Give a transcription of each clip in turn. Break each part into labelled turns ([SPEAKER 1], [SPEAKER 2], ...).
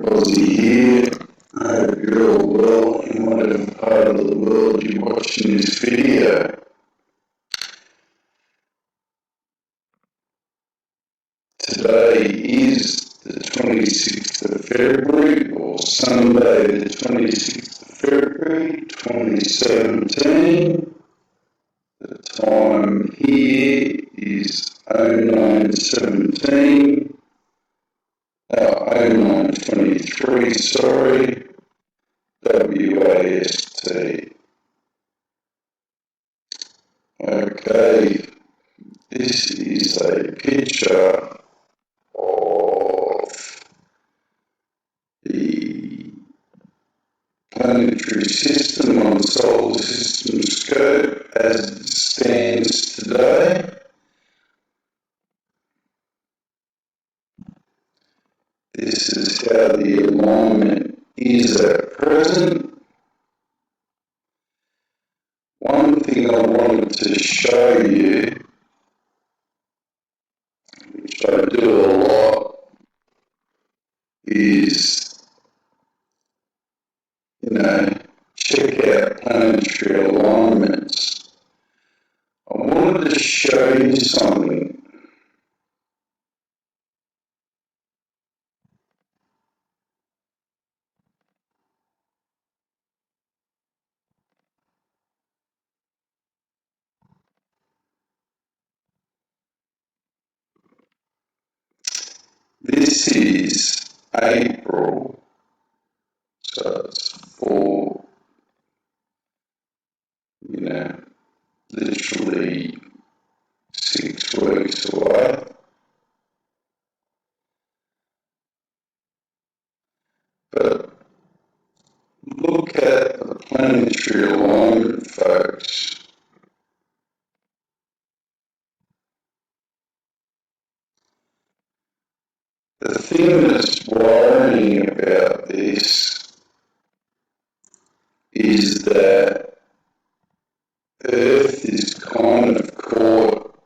[SPEAKER 1] Aussie here. I hope you're all well in whatever part of the world you're watching this video. Today is the 26th of February, or Sunday the 26th of February 2017. The time here is 09:17, 09:23, sorry, WAST. Okay, this is a picture of the planetary system on the solar system scope as it stands today. This is how the alignment is at present. One thing I wanted to show you, which I do a lot, is, check out planetary alignments. I wanted to show you something. This is April, so it's for, literally 6 weeks away. But look at the planetary alignment, folks. The thing that's worrying about this is that Earth is kind of caught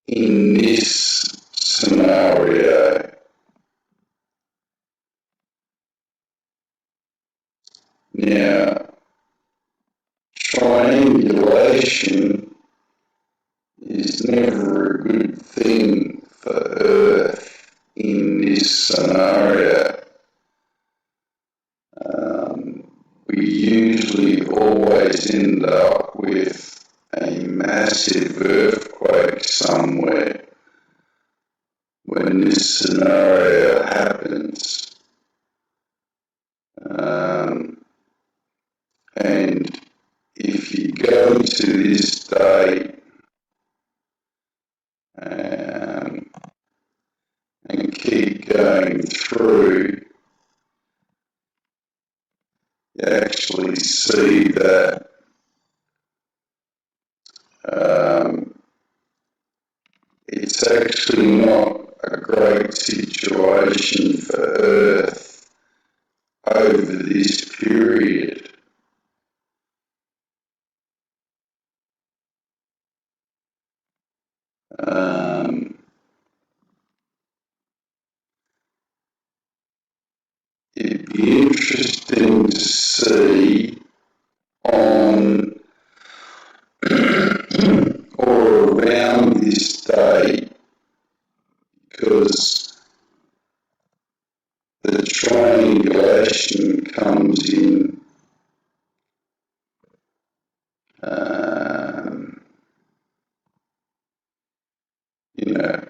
[SPEAKER 1] in this scenario. Now, triangulation is never a good thing for Earth in this scenario. We usually always end up with a massive earthquake somewhere when this scenario happens. And if you go to this date and keep going through, you actually see that it's actually not a great situation for Earth over this period. It'd be interesting to see on or around this date, because the triangulation comes in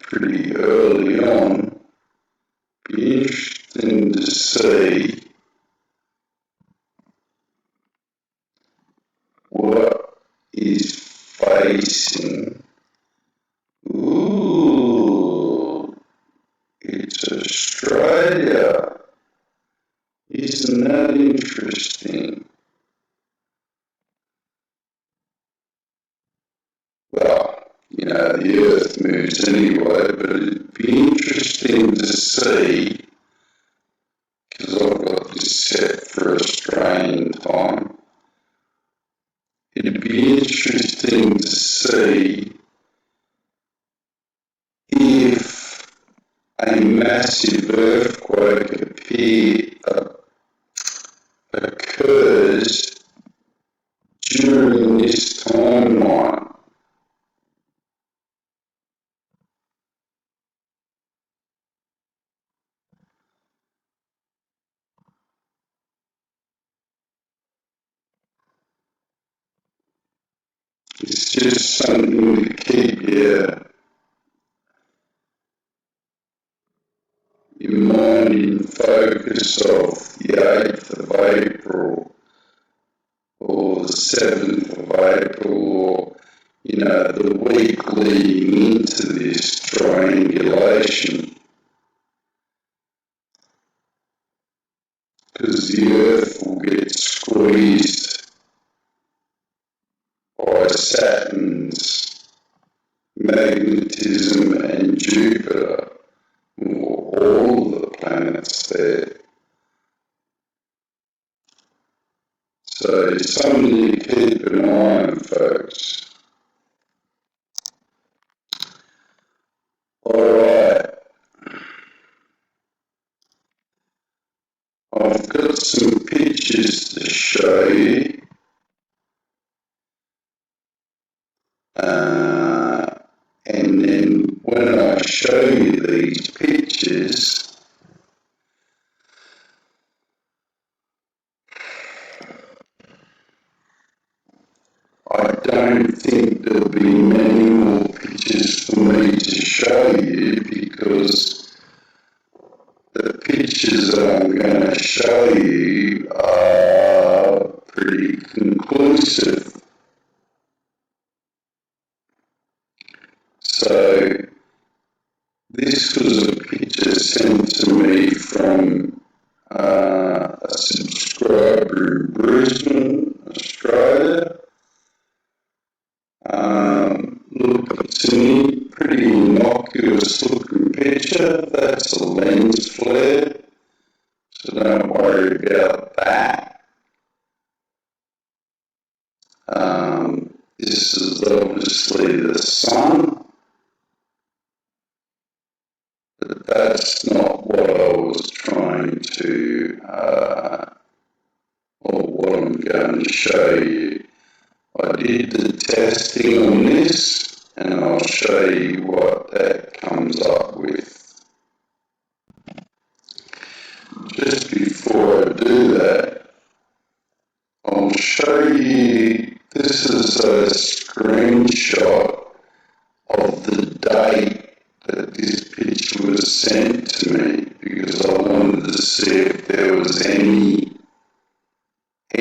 [SPEAKER 1] pretty early on. Be interesting to see what is facing. Ooh, it's Australia. Isn't that interesting? Well, the Earth moves anyway, but it'd be interesting to see, because I've got this set for Australian time, it'd be interesting to see if a massive earthquake occurs during this timeline. It's just something to keep your mind in focus of the 8th of April or the 7th of April or, the week leading into this triangulation, because the Earth will get squeezed by Saturn's magnetism and Jupiter, or all the planets there. So something to keep an eye on, folks. Alright, I've got some pictures to show you. And then when I show you these pictures, I don't think there'll be many more pictures for me to show you, because the pictures that I'm going to show you are pretty conclusive. So this was a picture sent to me from a subscriber in Brisbane, Australia. Look, it's a pretty innocuous looking picture. That's a lens flare, so don't worry about that. This is obviously the sun, but that's not what I was trying to, or what I'm going to show you. I did the testing on this, and I'll show you what that comes up with. Just before I do that, I'll show you, this is a screenshot of the date that this picture was sent to me, because I wanted to see if there was anything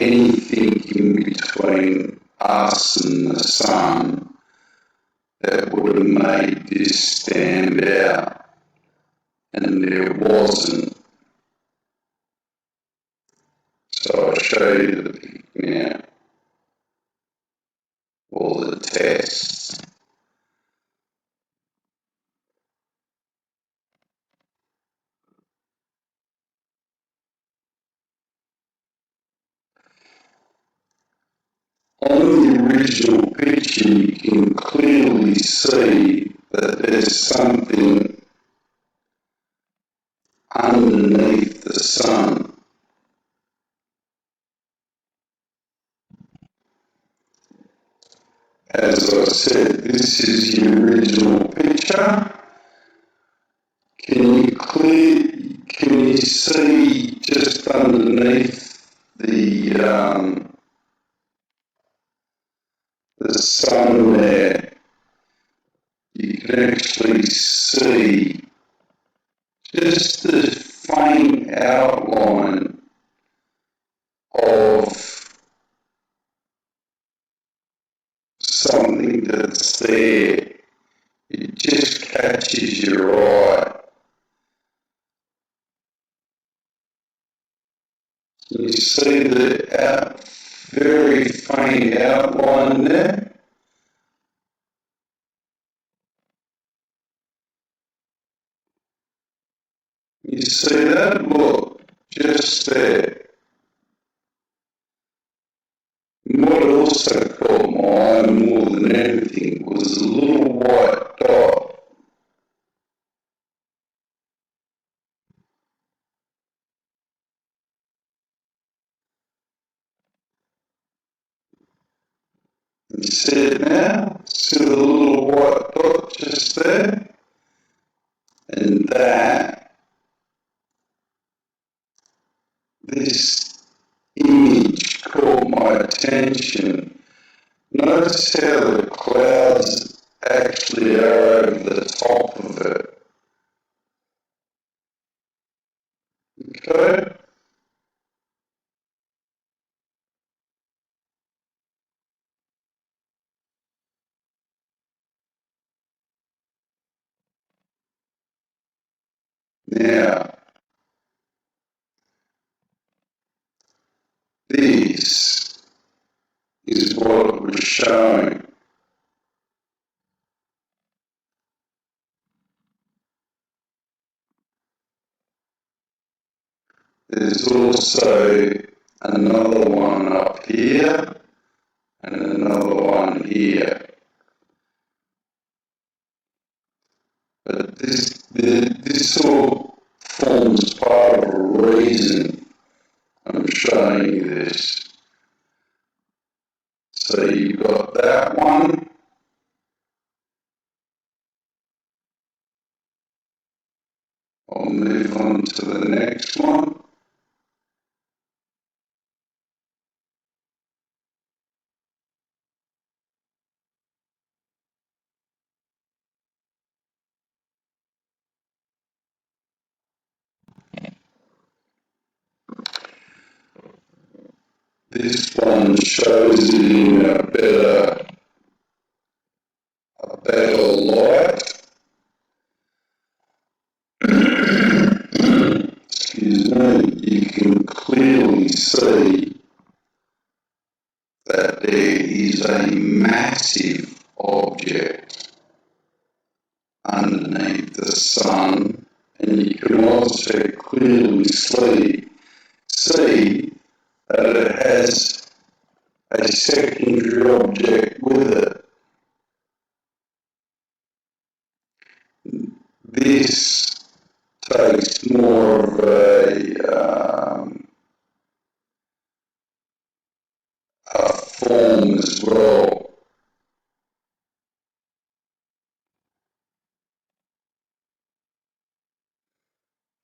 [SPEAKER 1] in between us and the sun that would have made this stand out, and there wasn't. So I'll show you the pic now, all the tests. On the original picture, you can clearly see that there's something underneath the sun. As I said, this is the original picture. Can you see just underneath the sun there? You can actually see just the faint outline of something that's there. It just catches your eye. You see the very faint outline there? You see that? Look, just there. And what also caught my eye more than anything was a little white dot see it now? See the little white dot just there? And this image caught my attention. Notice how the clouds actually are over the top of it. Okay? Now, this is what it was showing. There's also another one up here and another one here. But this all forms part of a reason I'm showing you this. So you've got that one. I'll move on to the next one. This one shows it in a better light. Excuse me, you can clearly see that there is a massive object underneath the sun, and you can also clearly see that it has a secondary object with it. This takes more of a form as well.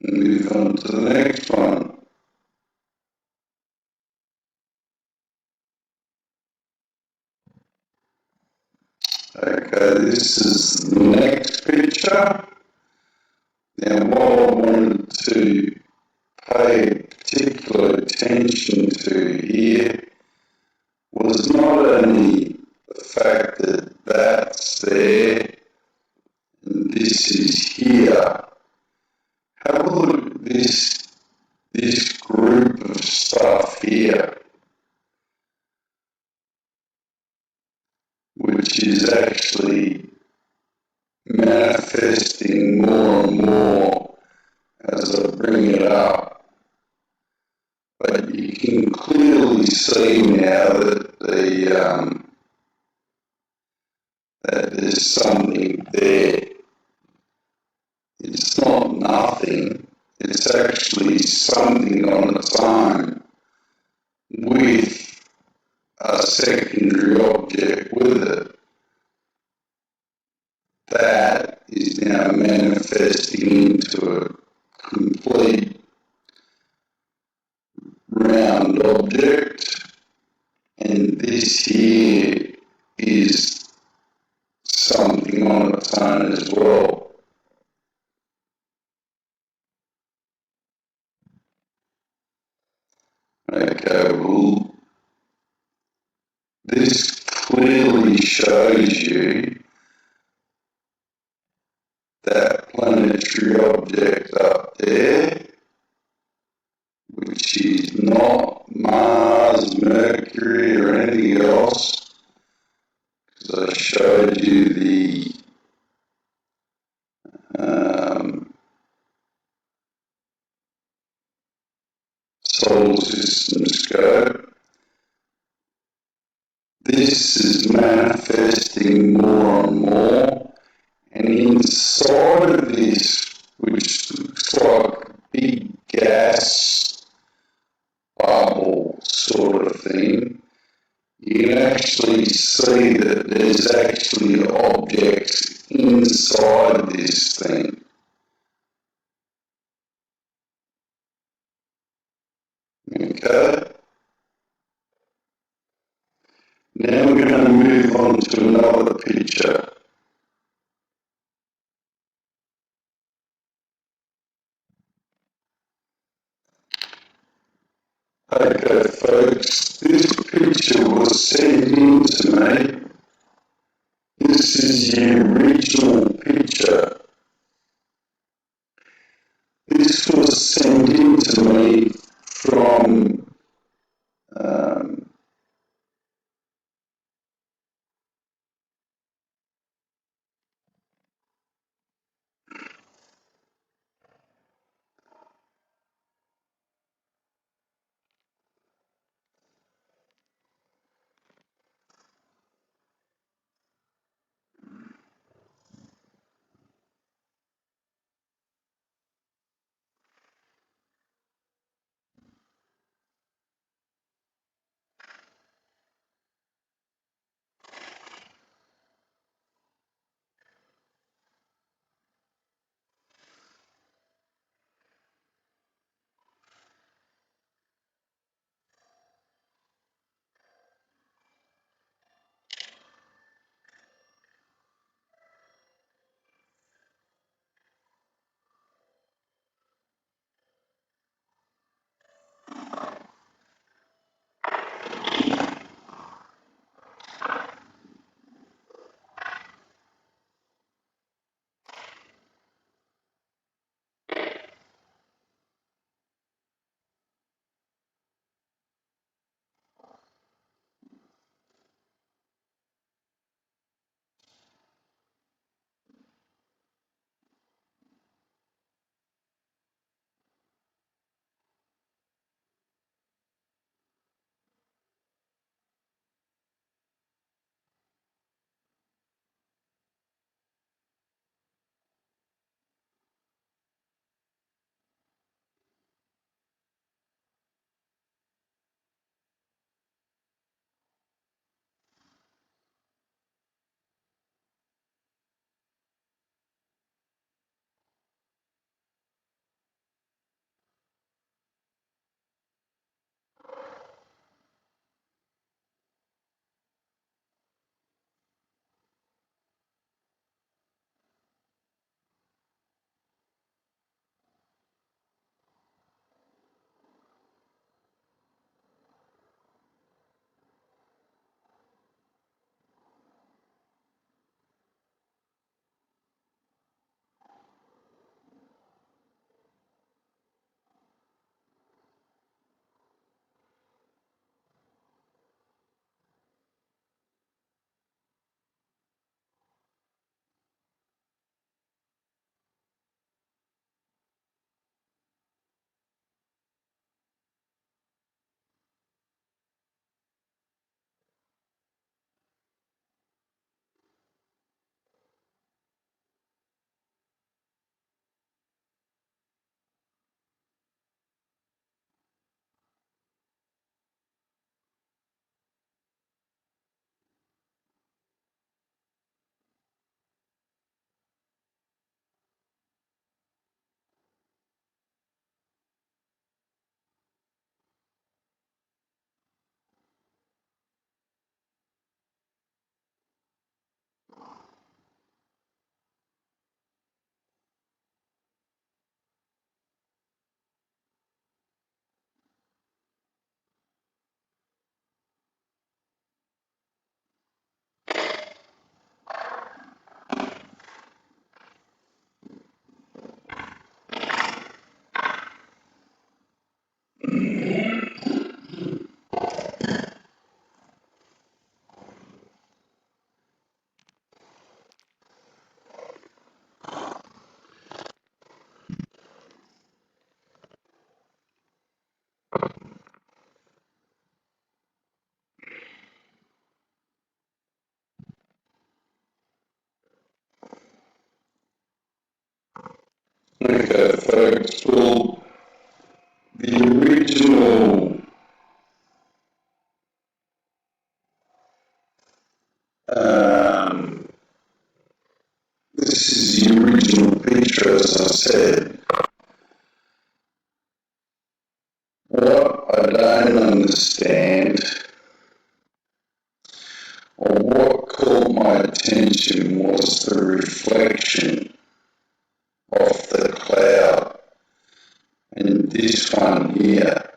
[SPEAKER 1] Move on to the next one. Okay, this is the next picture. Now what I wanted to pay particular attention to here was not only the fact that that's there and this is here. Have a look at this group of stuff here, which is actually manifesting more and more as I bring it up. But you can clearly see now that that there's something there. It's not nothing. It's actually something on its own with a secondary object with it. That is now manifesting into a complete round object, and this here is something on its own as well. Okay, well, this clearly shows you that planetary object up there, which is not Mars, Mercury, or anything else, because I showed you the solar system scope. This is manifesting more and more, and inside of this, which looks like a big gas bubble sort of thing, you can actually see that there's actually objects inside this thing. Okay? Now we're going to move on to another picture. Okay, folks, this picture was sent in to me. This is the original picture. This was sent in to me from okay, folks, well, the original this is the original picture, as I said. What I don't understand, or what caught my attention, was the reflection of the cloud in this one here.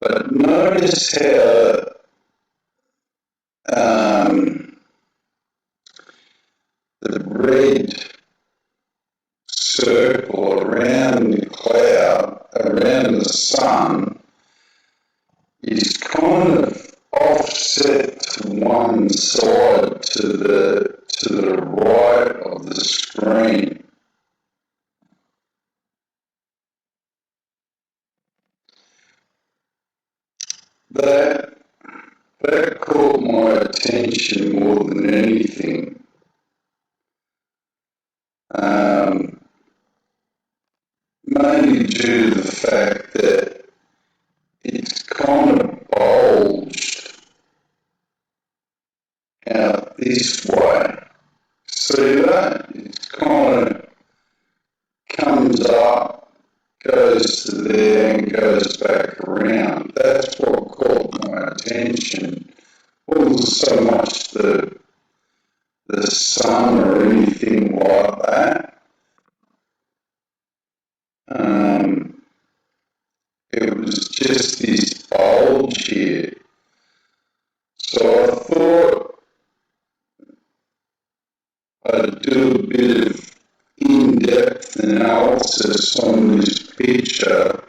[SPEAKER 1] But notice how the red circle around the cloud, around the sun, is kind of offset to one side, to the right of the screen. That caught my attention more than anything. Mainly due to the fact that it's kind of bulged out this way. See that? It kind of comes up, goes to there and goes back around. That's what caught my attention. It wasn't so much the sun or anything like that. It was just this bulge here. So I thought I'd do a bit of in-depth analysis on this picture,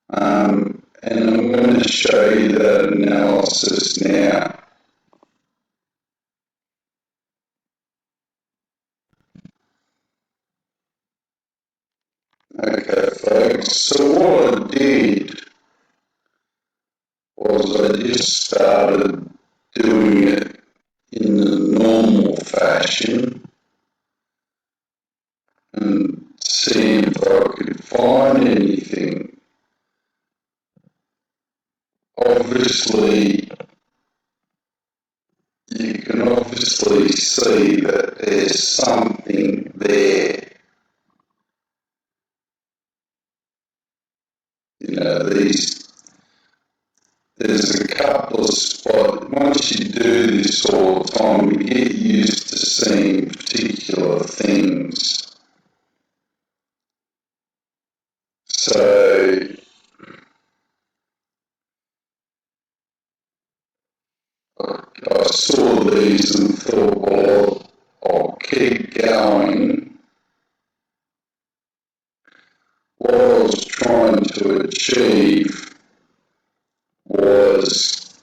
[SPEAKER 1] and I'm going to show you that analysis now. Okay, folks, so what I did was I just started doing it in the normal fashion and seeing if I could find anything. Obviously, you can obviously see that there's something there. You know, there's a couple of spots. Once you do this all the time, you get used to seeing particular things. So I saw these and thought, well, I'll keep going. What I was trying to achieve was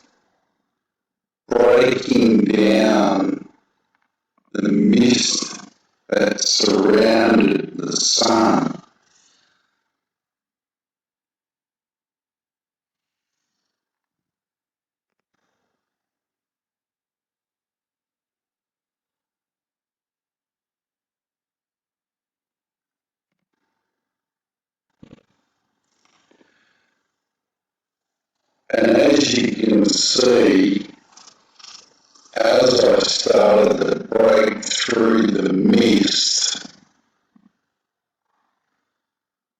[SPEAKER 1] breaking down the mist that surrounded the sun. And as you can see, as I started to break through the mist,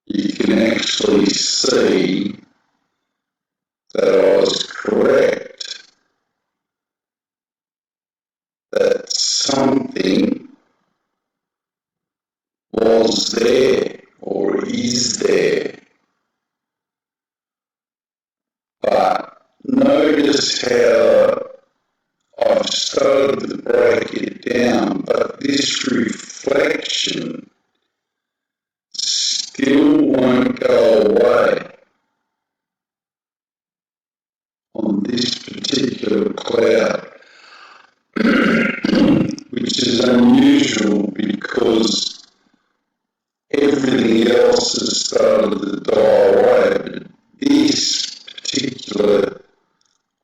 [SPEAKER 1] you can actually see that I was correct, that something was there or is there. But notice how I've started to break it down, but this reflection still won't go away on this particular cloud, which is unusual because everything else has started to die away, but this particular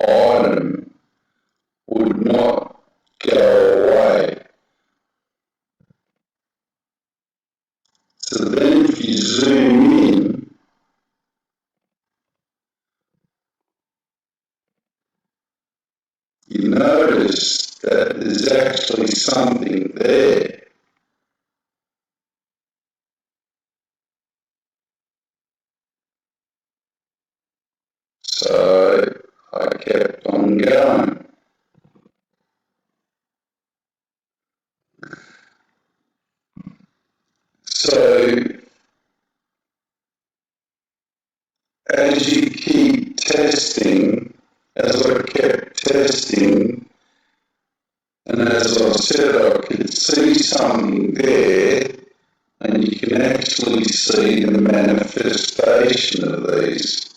[SPEAKER 1] item would not go away. So then if you zoom in, you notice that there's actually something there. So I kept on going. So as you keep testing, as I kept testing, and as I said, I could see something there, and you can actually see the manifestation of these.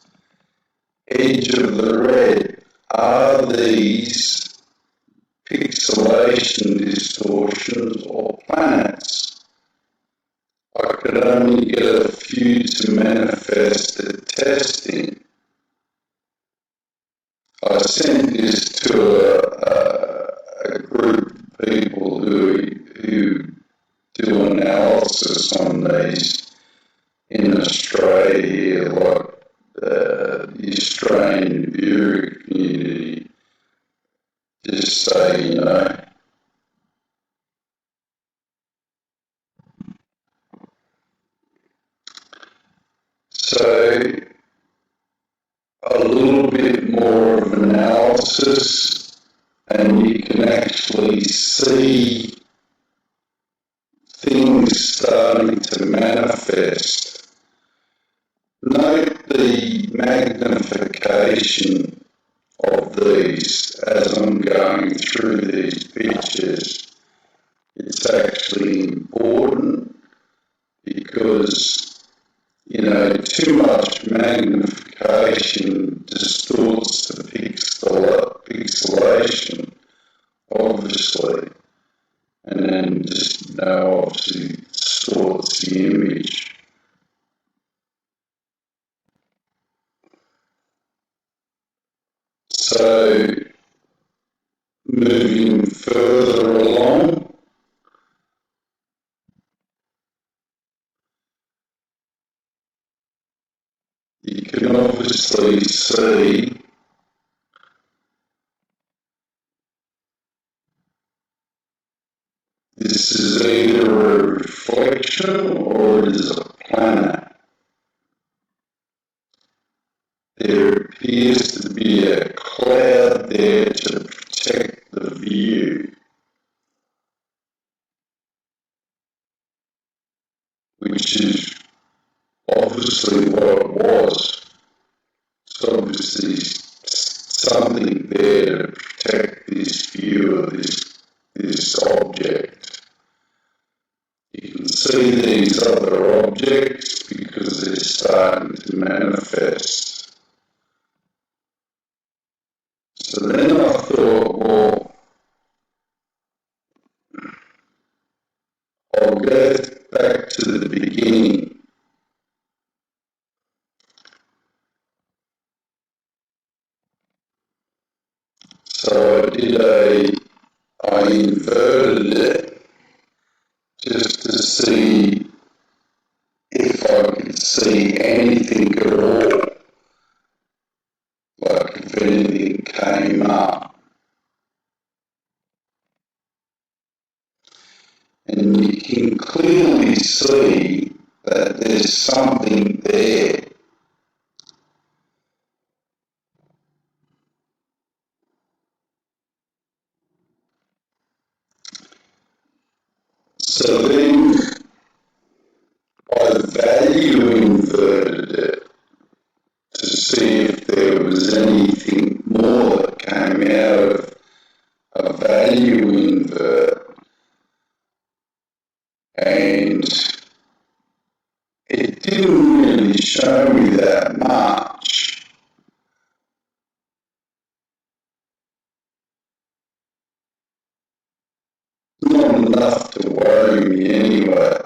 [SPEAKER 1] Edge of the red are these pixelation distortions or planets. I could only get a few to manifest at testing. I sent this to a group of people who do analysis on these in Australia, like the Australian Nibiru community, just say, so a little bit more of analysis, and you can actually see things starting to manifest. Note the magnification of these as I'm going through these pictures. It's actually important because, too much magnification distorts the pixelation, obviously, and then just, obviously distorts the image. So, moving further along, you can obviously see this is either a reflection or it is a planet. There appears to be a cloud there to protect the view, which is obviously what it was. It's obviously something there to protect this view of this object. You can see these other objects because they're starting to manifest. So then I thought, well, I'll go back to the beginning. So I inverted it just to see if I could see anything at all, like if anything came up. And you can clearly see that there's something there. So then I value inverted it to see if there was anything more that came out of a value invert. And it didn't really show me that much. Not enough to worry me anyway.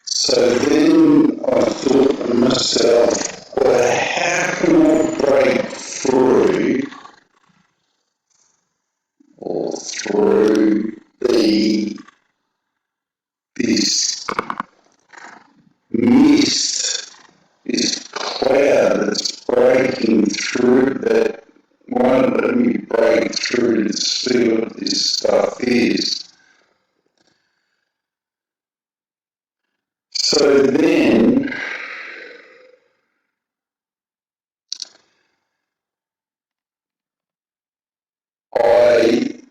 [SPEAKER 1] So then I thought to myself, well, how can I break through or through this mist, this cloud that's breaking through, let me break through to see what this stuff is. So then I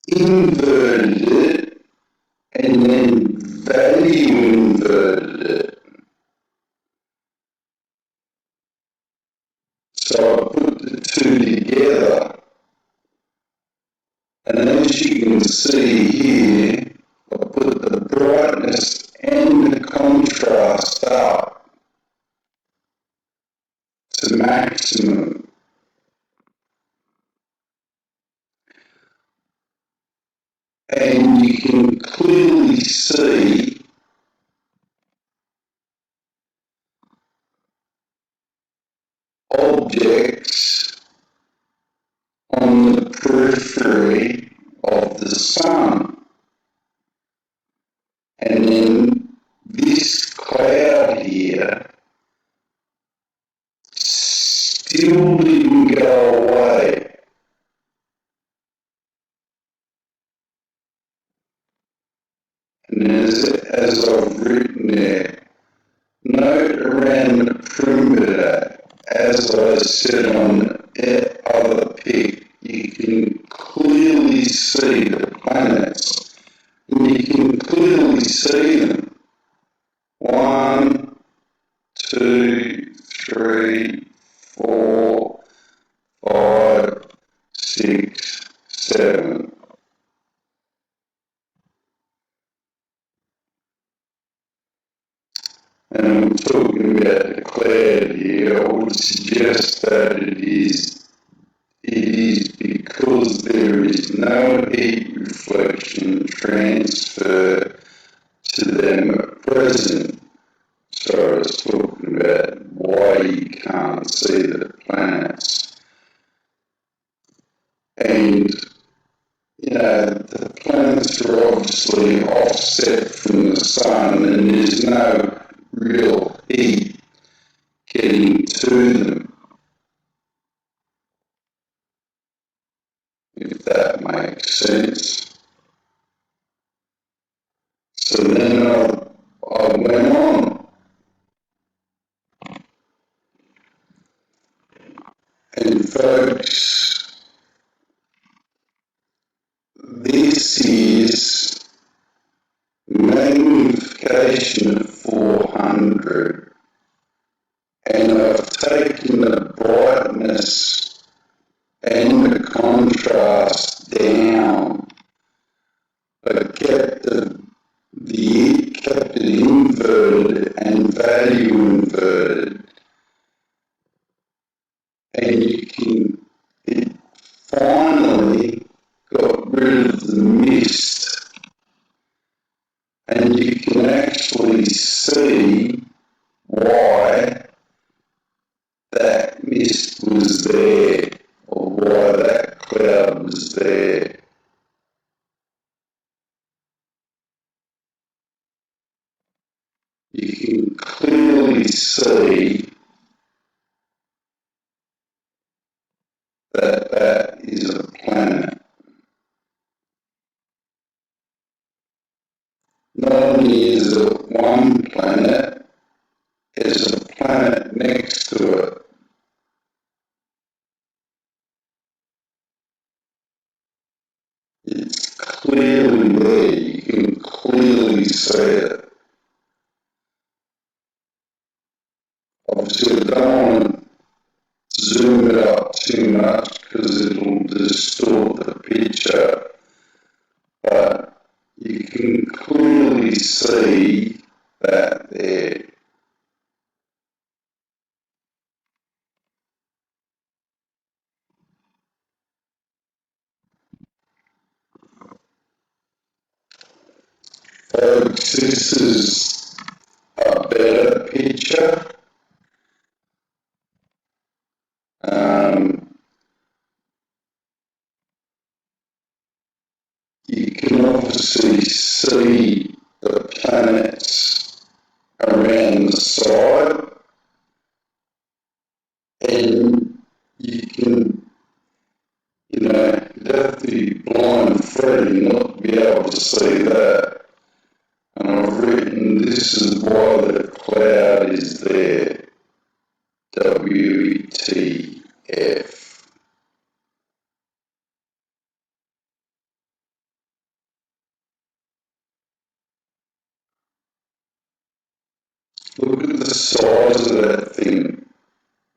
[SPEAKER 1] inverted it and then value inverted it. So I put the two together, and as you can see here, I put the brightness and the contrast up to maximum. And you can clearly see objects on the periphery of the sun. And then this cloud here still didn't go away. And as I've written there, note around the perimeter, as I said on the other pic, you can clearly see the planets. And you can clearly see them. 1, 2, 3, 4, 5, 6, 7. And I'm talking about the cloud here. I would suggest that it is because there is no heat reflection transfer to them at present. So I was talking about why you can't see the planets. And, the planets are obviously offset from the sun and there's no real heat getting to them, if that makes sense. So then I went on, and folks, this is magnification of 400, and I've taken the brightness and the contrast down, but kept it inverted and value inverted, and it finally got rid of the mist, and you can actually see why that mist was there, or why that cloud was there. You can clearly see that that is a planet. Not only is it one planet, there's a planet next to it. It's clearly there, you can clearly see it. Obviously, I don't want to zoom it up too much because it'll distort the picture, but you can clearly see that there. Folks, this is a better picture. You can obviously see the planets around the side, and you can be blind Freddy not be able to see that. And I've written, this is why the cloud is there. WTF. Look at the size of that thing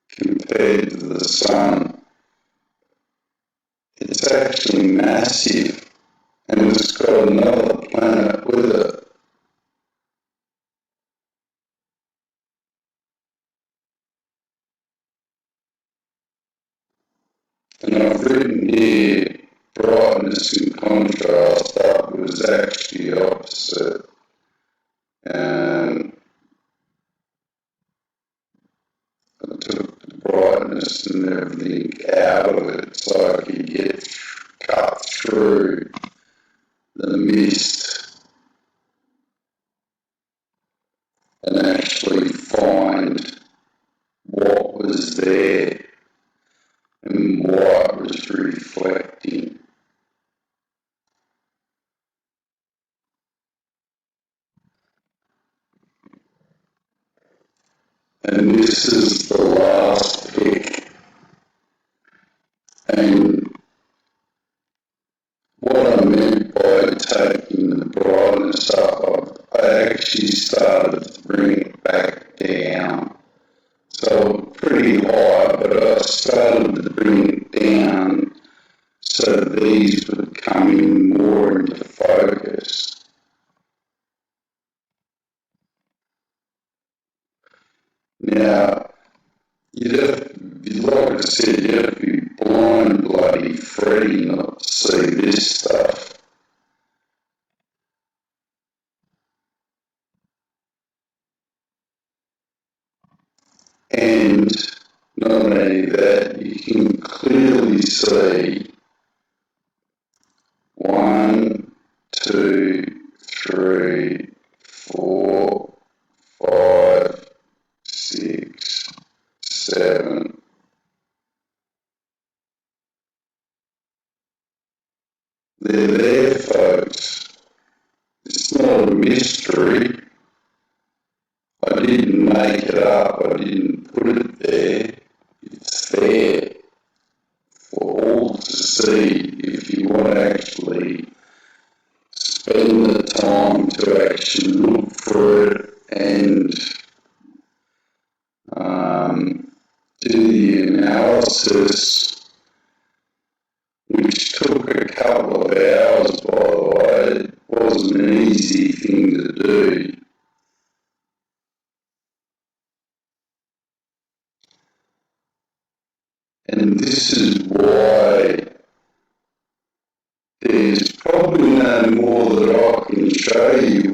[SPEAKER 1] compared to the sun. It's actually massive, and it's got another planet with it. And I've written here, brightness and contrast up was actually opposite. And I took the brightness and everything out of it so I could get cut through the mist and actually find what was there and what was reflecting. And this is the last pick. And what I meant by taking the brightness up, I actually started to bring it back down. So pretty high, but I started to bring it down so these would come in more into focus. Now, like I said, you have to be blind bloody Freddy not to see this stuff. And not only that, you can clearly see 1, 2, 3, 4, 5, 6, 7. They're there, folks. It's not a mystery. I didn't make it up. I didn't put it there. It's there for all to see if you want to actually spend the time to actually look for it and do the analysis, which took a couple of hours, by the way. It wasn't an easy thing to do. And this is why there's probably no more that I can show you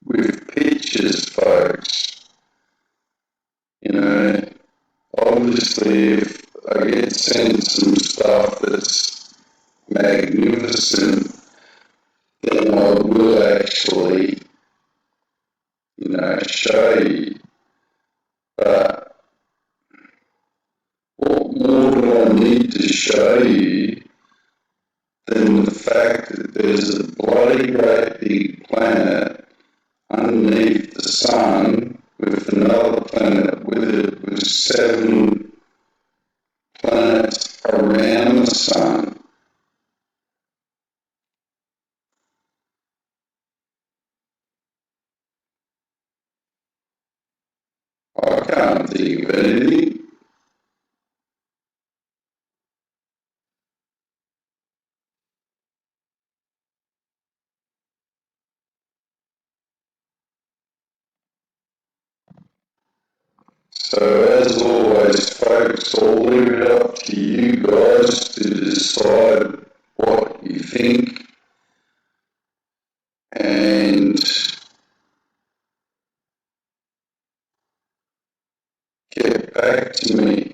[SPEAKER 1] with pictures, folks. You know, obviously if I get sent some stuff that's magnificent, then I will actually, show you. But what more do I need to show you than the fact that there's a bloody great big planet underneath the sun with another planet with it with 7 planets around the sun? I can't think of anything. So as always, folks, I'll leave it up to you guys to decide what you think and get back to me.